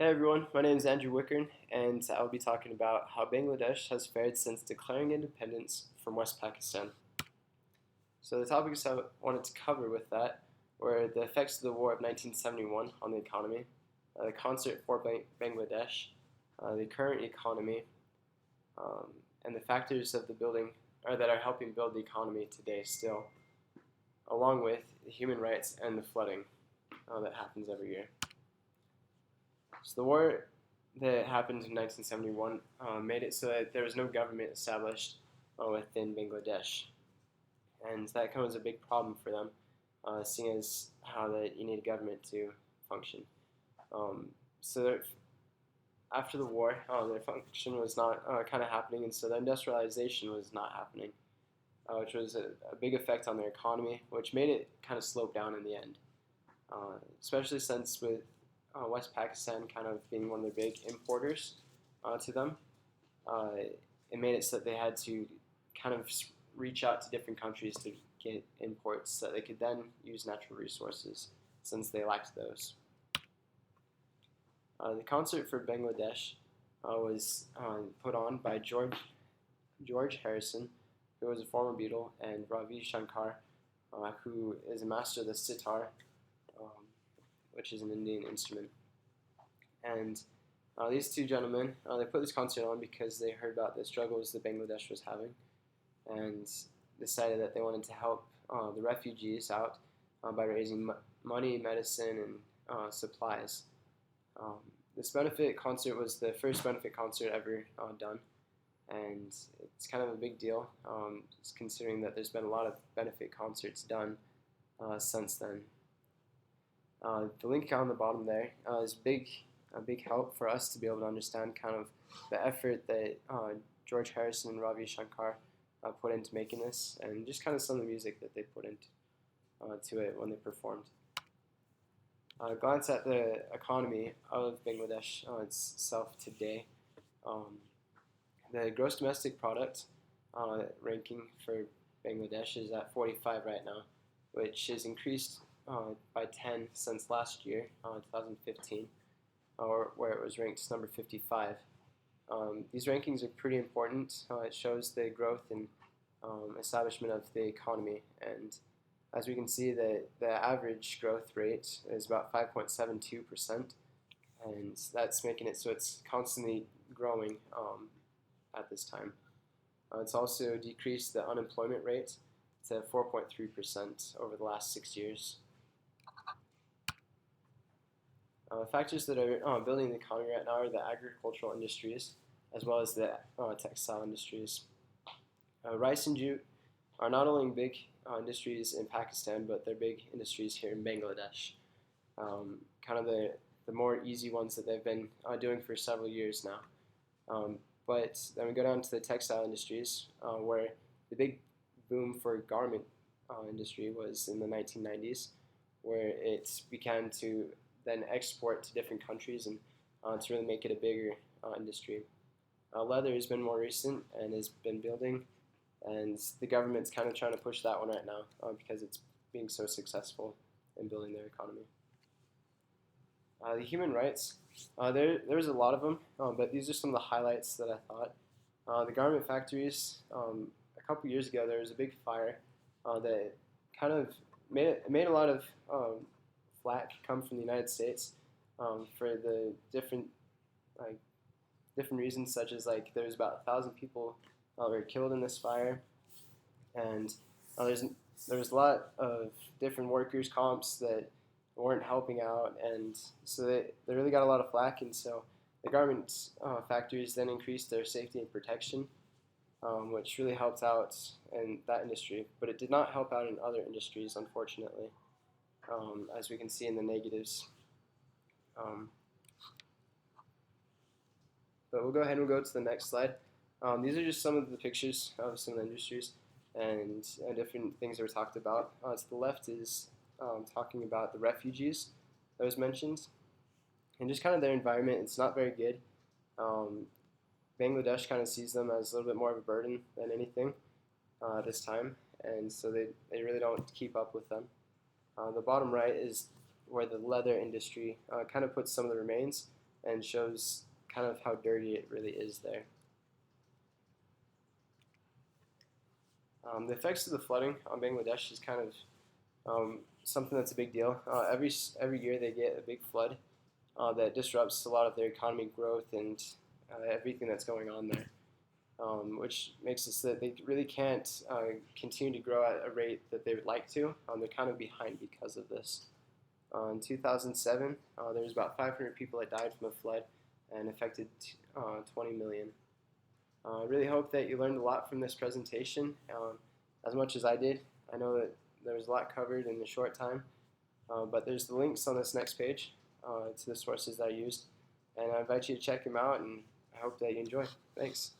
Hey everyone, my name is Andrew Wickern, and I'll be talking about how Bangladesh has fared since declaring independence from West Pakistan. So the topics I wanted to cover with that were the effects of the War of 1971 on the economy, the concert for Bangladesh, the current economy, um, and the factors of the building or that are helping build the economy today still, along with human rights and the flooding that happens every year. So the war that happened in 1971 made it so that there was no government established within Bangladesh, and that was a big problem for them, seeing as how that you need a government to function. So after the war, their function was not kind of happening, and so the industrialization was not happening, which was a big effect on their economy, which made it kind of slow down in the end, especially since with West Pakistan kind of being one of their big importers to them, uh, it made it so that they had to kind of reach out to different countries to get imports so that they could then use natural resources since they lacked those. The concert for Bangladesh was put on by George Harrison, who was a former Beatle, and Ravi Shankar, who is a master of the sitar, um, which is an Indian instrument. And these two gentlemen, they put this concert on because they heard about the struggles that Bangladesh was having, and decided that they wanted to help the refugees out by raising money, medicine, and supplies. This benefit concert was the first benefit concert ever done, and it's kind of a big deal, considering that there's been a lot of benefit concerts done since then. The link on the bottom there is a big help for us to be able to understand kind of the effort that George Harrison and Ravi Shankar put into making this, and just kind of some of the music that they put into to it when they performed. Glance at the economy of Bangladesh itself today. Um, the gross domestic product ranking for Bangladesh is at 45 right now, which is increased by 10 since last year, 2015, where it was ranked number 55. These rankings are pretty important. It shows the growth and establishment of the economy, and as we can see, the average growth rate is about 5.72%, and that's making it so it's constantly growing at this time. It's also decreased the unemployment rate to 4.3% over the last 6 years. Factors that are building the economy right now are the agricultural industries as well as the textile industries. Rice and jute are not only big industries in Pakistan, but they're big industries here in Bangladesh. Kind of the more easy ones that they've been doing for several years now. But then we go down to the textile industries, where the big boom for garment industry was in the 1990s, where it began to then export to different countries and to really make it a bigger industry. Leather has been more recent and has been building, and the government's kind of trying to push that one right now because it's being so successful in building their economy. The human rights, there's a lot of them, but these are some of the highlights that I thought. The garment factories, a couple years ago there was a big fire that kind of made a lot of flack come from the United States for the different different reasons, such as like there's about 1,000 people were killed in this fire, and there was a lot of different workers' comps that weren't helping out, and so they really got a lot of flack, and so the garment factories then increased their safety and protection, which really helped out in that industry, but it did not help out in other industries, unfortunately, as we can see in the negatives. But we'll go ahead and we'll go to the next slide. These are just some of the pictures of some of the industries and different things that were talked about. To the left is talking about the refugees that was mentioned, and just kind of their environment. It's not very good. Bangladesh kind of sees them as a little bit more of a burden than anything this time, and so they really don't keep up with them. The bottom right is where the leather industry kind of puts some of the remains and shows kind of how dirty it really is there. The effects of the flooding on Bangladesh is kind of something that's a big deal. Every year they get a big flood that disrupts a lot of their economic growth and everything that's going on there, which makes it so that they really can't continue to grow at a rate that they would like to. They're kind of behind because of this. In 2007, there was about 500 people that died from a flood and affected 20 million. I really hope that you learned a lot from this presentation, as much as I did. I know that there was a lot covered in a short time, but there's the links on this next page to the sources that I used, and I invite you to check them out, and I hope that you enjoy. Thanks.